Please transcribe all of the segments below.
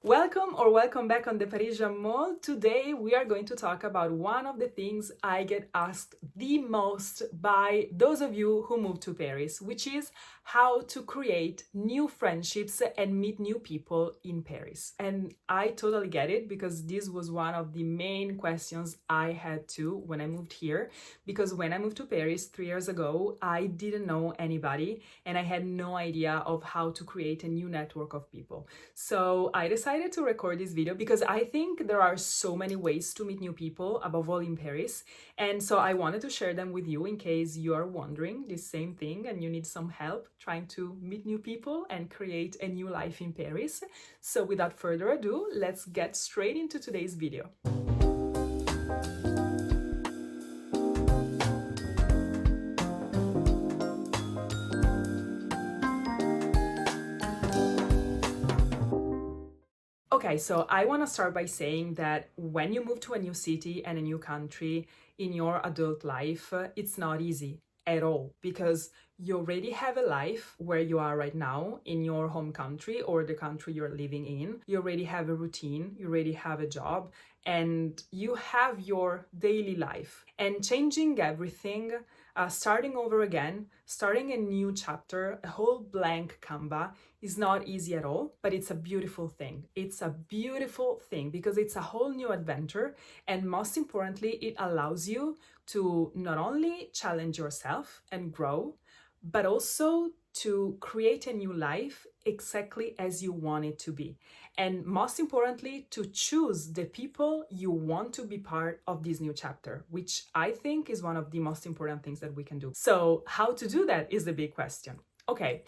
Welcome back on the Parisian Mall. Today we are going to talk about one of the things I get asked the most by those of you who move to Paris, which is how to create new friendships and meet new people in Paris. And I totally get it because this was one of the main questions I had too when I moved here. Because when I moved to Paris 3 years ago, I didn't know anybody and I had no idea of how to create a new network of people. So I decided to record this video because I think there are so many ways to meet new people, above all in Paris. And so I wanted to share them with you in case you are wondering the same thing and you need some help trying to meet new people and create a new life in Paris. So without further ado, let's get straight into today's video. Okay, so I want to start by saying that when you move to a new city and a new country in your adult life, it's not easy at all because you already have a life where you are right now in your home country or the country you're living in. You already have a routine, you already have a job, and you have your daily life. And changing everything, starting over again, starting a new chapter, a whole blank canvas is not easy at all, but it's a beautiful thing. It's a beautiful thing because it's a whole new adventure. And most importantly, it allows you to not only challenge yourself and grow, but also to create a new life exactly as you want it to be. And most importantly, to choose the people you want to be part of this new chapter, which I think is one of the most important things that we can do. So how to do that is the big question. Okay,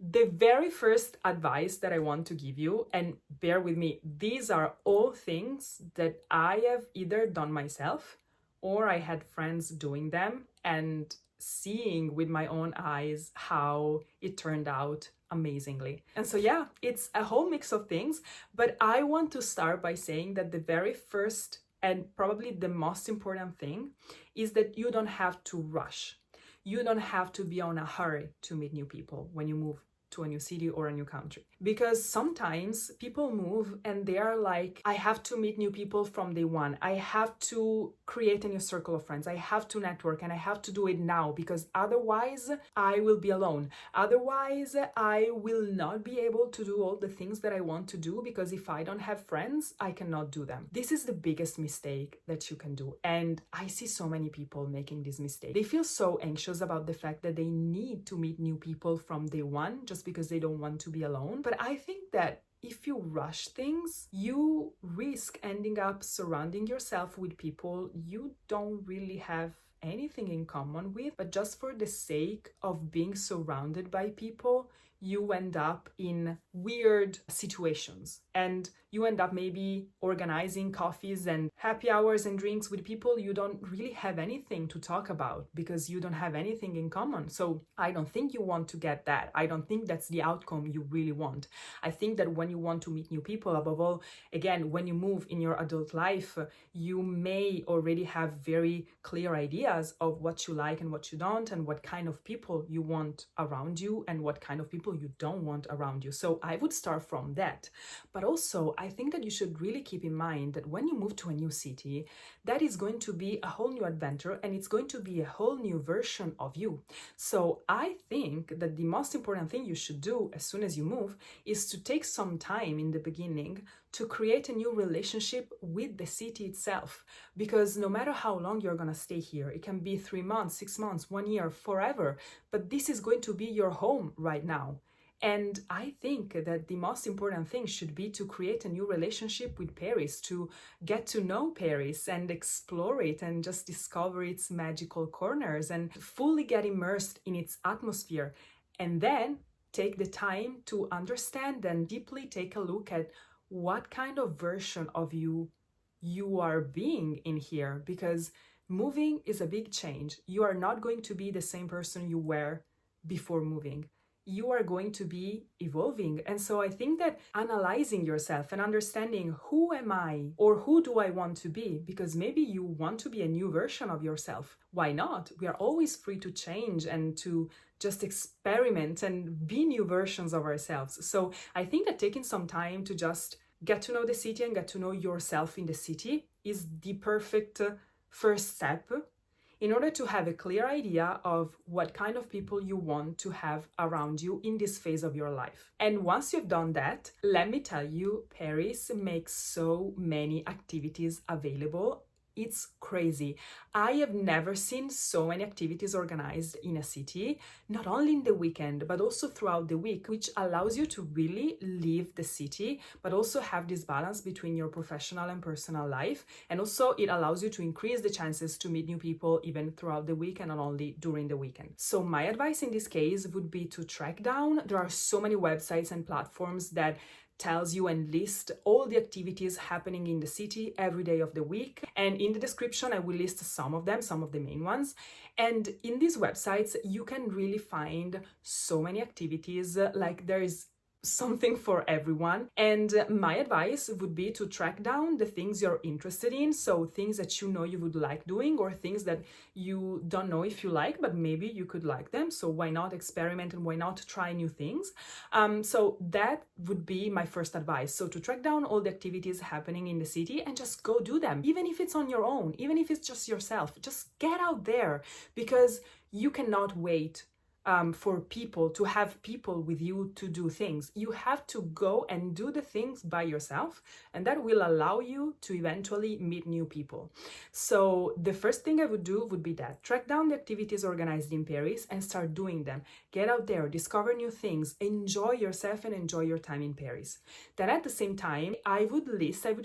the very first advice that I want to give you, and bear with me, these are all things that I have either done myself or I had friends doing them and seeing with my own eyes how it turned out amazingly. And so yeah, it's a whole mix of things, but I want to start by saying that the very first and probably the most important thing is that you don't have to rush. You don't have to be on a hurry to meet new people when you move to a new city or a new country. Because sometimes people move and they are like, I have to meet new people from day one. I have to create a new circle of friends. I have to network and I have to do it now because otherwise I will be alone. Otherwise, I will not be able to do all the things that I want to do because if I don't have friends, I cannot do them. This is the biggest mistake that you can do. And I see so many people making this mistake. They feel so anxious about the fact that they need to meet new people from day one just because they don't want to be alone. But I think that if you rush things, you risk ending up surrounding yourself with people you don't really have anything in common with, but just for the sake of being surrounded by people, you end up in weird situations and you end up maybe organizing coffees and happy hours and drinks with people you don't really have anything to talk about because you don't have anything in common. So I don't think you want to get that. I don't think that's the outcome you really want. I think that when you want to meet new people, above all, again, when you move in your adult life, you may already have very clear ideas of what you like and what you don't, and what kind of people you want around you and what kind of people you don't want around you. So I would start from that. But also, I think that you should really keep in mind that when you move to a new city, that is going to be a whole new adventure and it's going to be a whole new version of you. So I think that the most important thing you should do as soon as you move is to take some time in the beginning to create a new relationship with the city itself. Because no matter how long you're going to stay here, it can be 3 months, 6 months, 1 year, forever, but this is going to be your home right now. And I think that the most important thing should be to create a new relationship with Paris, to get to know Paris and explore it and just discover its magical corners and fully get immersed in its atmosphere. And then take the time to understand and deeply take a look at what kind of version of you are being in here. Because moving is a big change. You are not going to be the same person you were before moving. You are going to be evolving. And so I think that analyzing yourself and understanding who am I or who do I want to be, because maybe you want to be a new version of yourself. Why not? We are always free to change and to just experiment and be new versions of ourselves. So I think that taking some time to just get to know the city and get to know yourself in the city is the perfect first step in order to have a clear idea of what kind of people you want to have around you in this phase of your life. And once you've done that, let me tell you, Paris makes so many activities available. It's crazy. I have never seen so many activities organized in a city, not only in the weekend, but also throughout the week, which allows you to really leave the city, but also have this balance between your professional and personal life. And also it allows you to increase the chances to meet new people even throughout the week and not only during the weekend. So my advice in this case would be to track down. There are so many websites and platforms that tells you and list all the activities happening in the city every day of the week. And in the description, I will list some of them, some of the main ones. And in these websites, you can really find so many activities, like there is something for everyone. And my advice would be to track down the things you're interested in. So things that you know you would like doing, or things that you don't know if you like, but maybe you could like them. So why not experiment and why not try new things? So that would be my first advice. So to track down all the activities happening in the city and just go do them. Even if it's on your own, even if it's just yourself, just get out there, because you cannot wait for people, to have people with you to do things. You have to go and do the things by yourself, and that will allow you to eventually meet new people. So the first thing I would do would be that. Track down the activities organized in Paris and start doing them. Get out there, discover new things, enjoy yourself and enjoy your time in Paris. Then at the same time, I would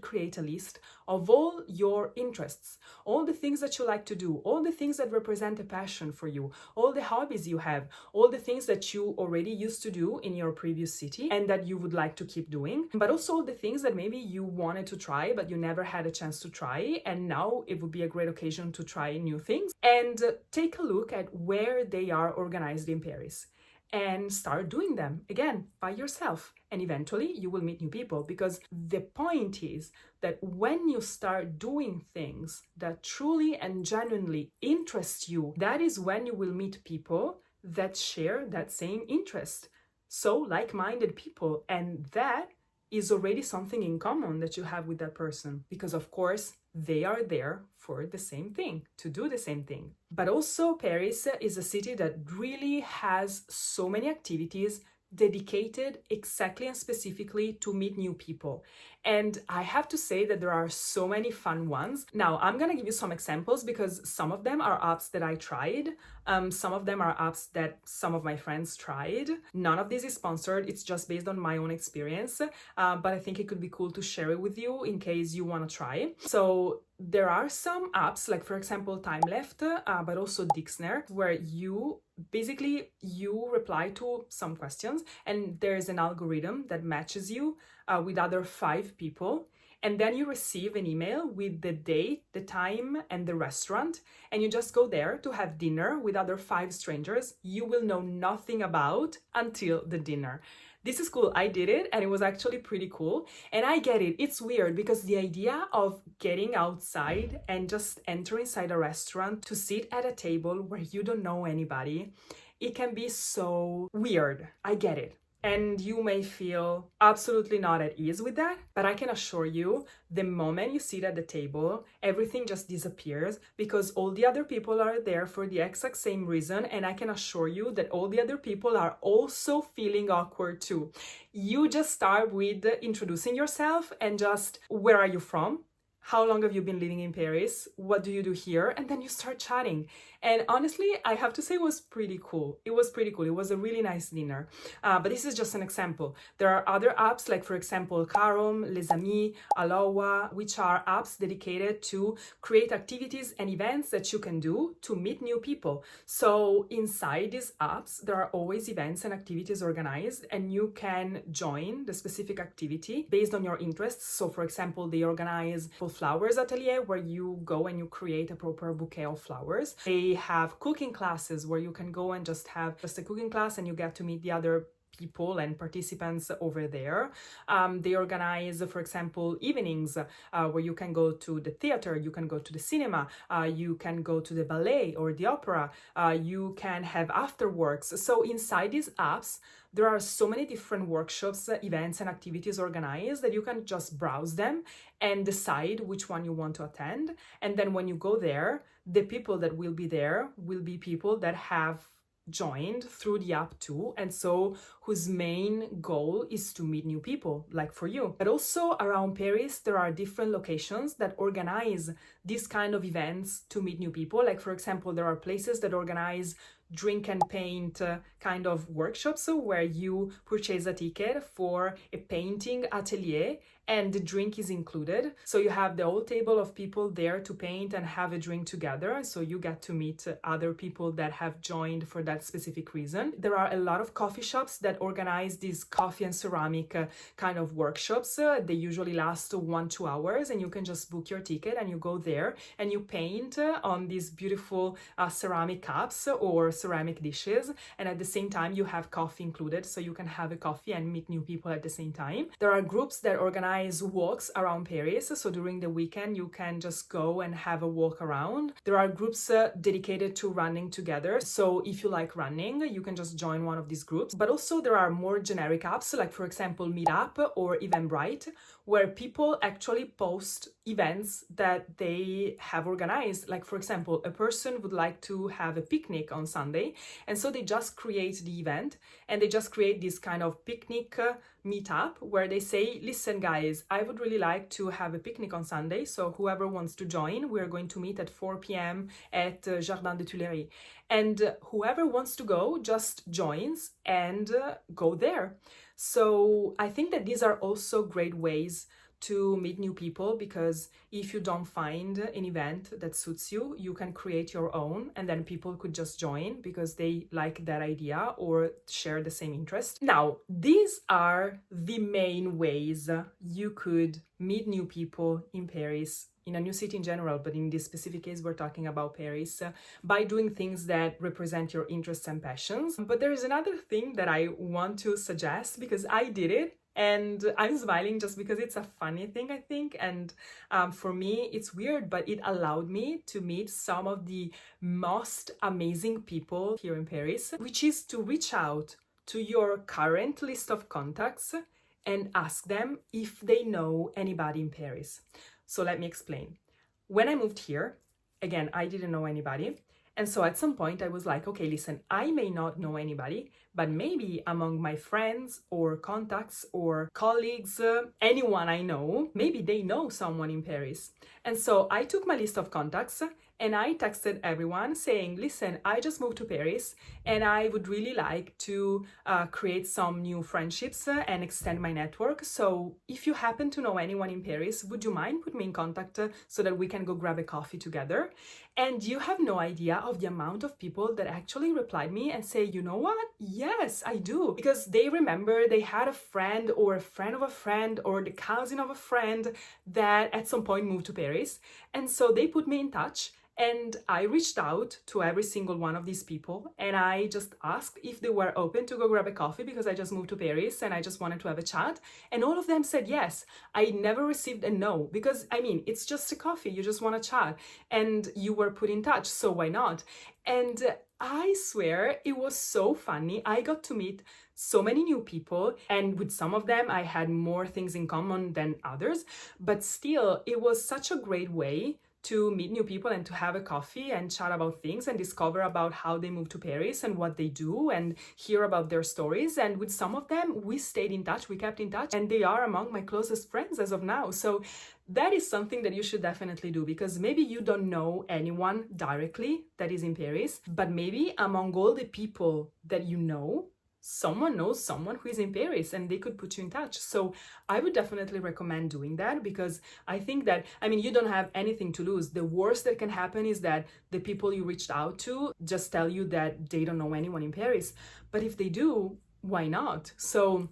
create a list of all your interests, all the things that you like to do, all the things that represent a passion for you, all the hobbies you have, all the things that you already used to do in your previous city and that you would like to keep doing, but also all the things that maybe you wanted to try but you never had a chance to try, and now it would be a great occasion to try new things. And take a look at where they are organized in Paris and start doing them again by yourself, and eventually you will meet new people, because the point is that when you start doing things that truly and genuinely interest you, that is when you will meet people that share that same interest. So like-minded people, and that is already something in common that you have with that person, because of course they are there for the same thing, to do the same thing. But also Paris is a city that really has so many activities dedicated exactly and specifically to meet new people. And I have to say that there are so many fun ones. Now, I'm gonna give you some examples because some of them are apps that I tried. Some of them are apps that some of my friends tried. None of this is sponsored. It's just based on my own experience. But I think it could be cool to share it with you in case you wanna try. So there are some apps, like for example, Timeleft, but also Dixner, where you reply to some questions and there's an algorithm that matches you with other 5 people, and then you receive an email with the date, the time, and the restaurant, and you just go there to have dinner with other 5 strangers you will know nothing about until the dinner. This is cool. I did it and it was actually pretty cool. And I get it. It's weird because the idea of getting outside and just enter inside a restaurant to sit at a table where you don't know anybody, it can be so weird. I get it. And you may feel absolutely not at ease with that, but I can assure you, the moment you sit at the table, everything just disappears because all the other people are there for the exact same reason, and I can assure you that all the other people are also feeling awkward too. You just start with introducing yourself and just, where are you from? How long have you been living in Paris? What do you do here? And then you start chatting. And honestly, I have to say it was pretty cool. It was pretty cool. It was a really nice dinner. But this is just an example. There are other apps, like for example, Carom, Les Amis, Alowa, which are apps dedicated to create activities and events that you can do to meet new people. So inside these apps, there are always events and activities organized, and you can join the specific activity based on your interests. So for example, they organize flowers atelier where you go and you create a proper bouquet of flowers. They have cooking classes where you can go and just have just a cooking class and you get to meet the other people and participants over there. They organize, for example, evenings where you can go to the theater, you can go to the cinema, you can go to the ballet or the opera, you can have afterworks. So inside these apps, there are so many different workshops, events, and activities organized that you can just browse them and decide which one you want to attend. And then when you go there, the people that will be there will be people that have joined through the app too, and so whose main goal is to meet new people, like for you. But also around Paris, there are different locations that organize these kind of events to meet new people. Like for example, there are places that organize drink and paint kind of workshops where you purchase a ticket for a painting atelier and the drink is included. So you have the whole table of people there to paint and have a drink together. So you get to meet other people that have joined for that specific reason. There are a lot of coffee shops that organize these coffee and ceramic kind of workshops. They usually last 1-2 hours and you can just book your ticket and you go there and you paint on these beautiful ceramic cups or ceramic dishes. And at the same time, you have coffee included. So you can have a coffee and meet new people at the same time. There are groups that organize walks around Paris. So during the weekend, you can just go and have a walk around. There are groups dedicated to running together. So if you like running, you can just join one of these groups. But also there are more generic apps, like for example, Meetup or Eventbrite, where people actually post events that they have organized. Like for example, a person would like to have a picnic on Sunday. And so they just create the event and they just create this kind of picnic meetup where they say, listen guys, I would really like to have a picnic on Sunday. So whoever wants to join, we're going to meet at 4 p.m. at Jardin des Tuileries. And whoever wants to go just joins and go there. So I think that these are also great ways to meet new people, because if you don't find an event that suits you, you can create your own and then people could just join because they like that idea or share the same interest. Now, these are the main ways you could meet new people in Paris, in a new city in general, but in this specific case, we're talking about Paris, by doing things that represent your interests and passions. But there is another thing that I want to suggest because I did it. And I'm smiling just because it's a funny thing, I think. And for me, it's weird, but it allowed me to meet some of the most amazing people here in Paris, which is to reach out to your current list of contacts and ask them if they know anybody in Paris. So let me explain. When I moved here, again, I didn't know anybody. And so at some point I was like, okay, listen, I may not know anybody, but maybe among my friends or contacts or colleagues, anyone I know, maybe they know someone in Paris. And so I took my list of contacts and I texted everyone saying, listen, I just moved to Paris and I would really like to create some new friendships and extend my network. So if you happen to know anyone in Paris, would you mind put me in contact so that we can go grab a coffee together? And you have no idea of the amount of people that actually replied me and say, you know what? Yes, I do. Because they remember they had a friend or a friend of a friend or the cousin of a friend that at some point moved to Paris. And so they put me in touch. And I reached out to every single one of these people and I just asked if they were open to go grab a coffee because I just moved to Paris and I just wanted to have a chat. And all of them said yes. I never received a no because, I mean, it's just a coffee. You just want to chat and you were put in touch. So why not? And I swear it was so funny. I got to meet so many new people and with some of them I had more things in common than others. But still, it was such a great way to meet new people and to have a coffee and chat about things and discover about how they moved to Paris and what they do and hear about their stories. And with some of them, we stayed in touch, we kept in touch, and they are among my closest friends as of now. So that is something that you should definitely do because maybe you don't know anyone directly that is in Paris, but maybe among all the people that you know, someone knows someone who is in Paris and they could put you in touch. So I would definitely recommend doing that because I think that, I mean, you don't have anything to lose. The worst that can happen is that the people you reached out to just tell you that they don't know anyone in Paris. But if they do, why not? So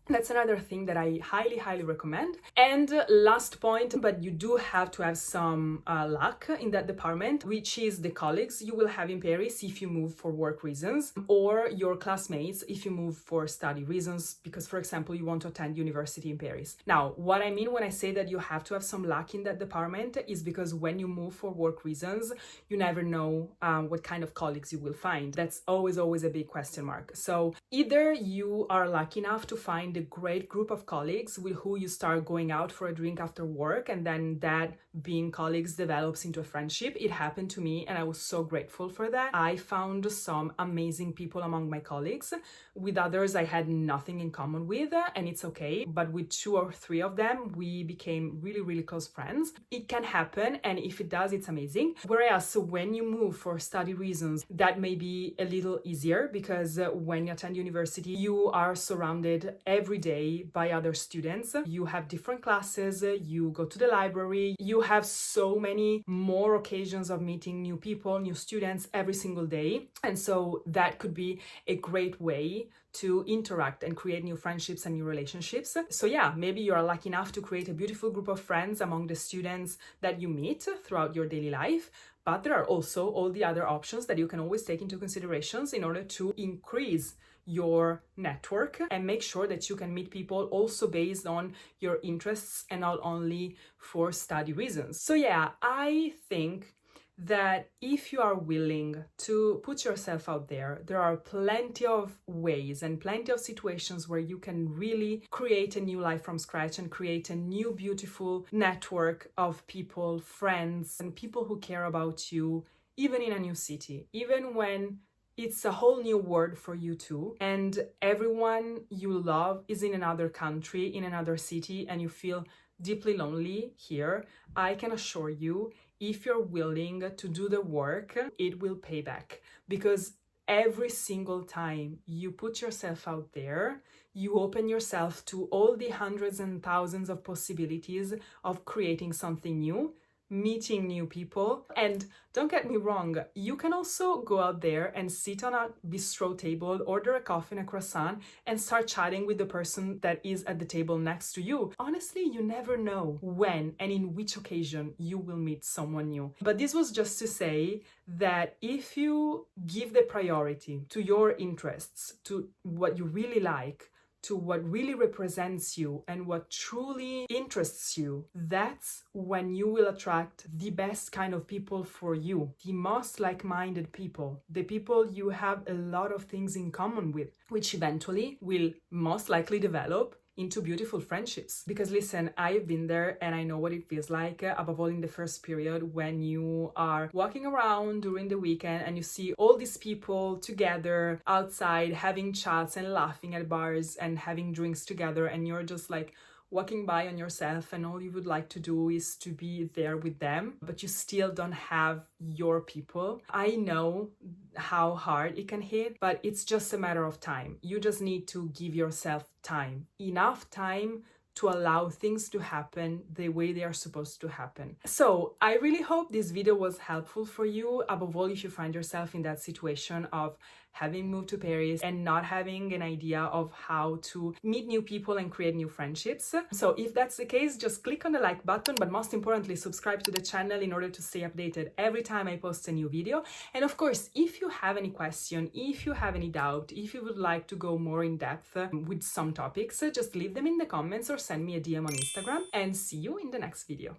That's another thing that I highly recommend. And last point, but you do have to have some luck in that department, which is the colleagues you will have in Paris if you move for work reasons, or your classmates if you move for study reasons, because for example you want to attend university in Paris. Now, what I mean when I say that you have to have some luck in that department is because when you move for work reasons, you never know what kind of colleagues you will find. That's always a big question mark. So either you are lucky enough to find a great group of colleagues with who you start going out for a drink after work, and then that being colleagues develops into a friendship. It happened to me and I was so grateful for that. I found some amazing people among my colleagues. With others I had nothing in common with, and it's okay, but with 2 or 3 of them we became really close friends. It can happen, and if it does, it's amazing. Whereas when you move for study reasons, that may be a little easier, because when you attend university you are surrounded every day by other students. You have different classes, you go to the library, you have so many more occasions of meeting new people, new students every single day. And so that could be a great way to interact and create new friendships and new relationships. So yeah, maybe you are lucky enough to create a beautiful group of friends among the students that you meet throughout your daily life. But there are also all the other options that you can always take into considerations in order to increase your network and make sure that you can meet people also based on your interests and not only for study reasons. So yeah, I think that if you are willing to put yourself out there, there are plenty of ways and plenty of situations where you can really create a new life from scratch and create a new beautiful network of people, friends, and people who care about you, even in a new city, even when it's a whole new world for you too, and everyone you love is in another country, in another city, and you feel deeply lonely here. I can assure you, if you're willing to do the work, it will pay back, because every single time you put yourself out there, you open yourself to all the hundreds and thousands of possibilities of creating something new, meeting new people. And don't get me wrong, you can also go out there and sit on a bistro table, order a coffee and a croissant, and start chatting with the person that is at the table next to you. Honestly, you never know when and in which occasion you will meet someone new. But this was just to say that if you give the priority to your interests, to what you really like, to what really represents you and what truly interests you, that's when you will attract the best kind of people for you, the most like-minded people, the people you have a lot of things in common with, which eventually will most likely develop into beautiful friendships. Because listen, I've been there and I know what it feels like, above all in the first period when you are walking around during the weekend and you see all these people together outside having chats and laughing at bars and having drinks together, and you're just like walking by on yourself and all you would like to do is to be there with them, but you still don't have your people. I know how hard it can hit, but it's just a matter of time. You just need to give yourself time, enough time to allow things to happen the way they are supposed to happen. So I really hope this video was helpful for you, above all if you find yourself in that situation of having moved to Paris and not having an idea of how to meet new people and create new friendships. So if that's the case, just click on the like button, but most importantly, subscribe to the channel in order to stay updated every time I post a new video. And of course, if you have any question, if you have any doubt, if you would like to go more in depth with some topics, just leave them in the comments or send me a DM on Instagram, and see you in the next video.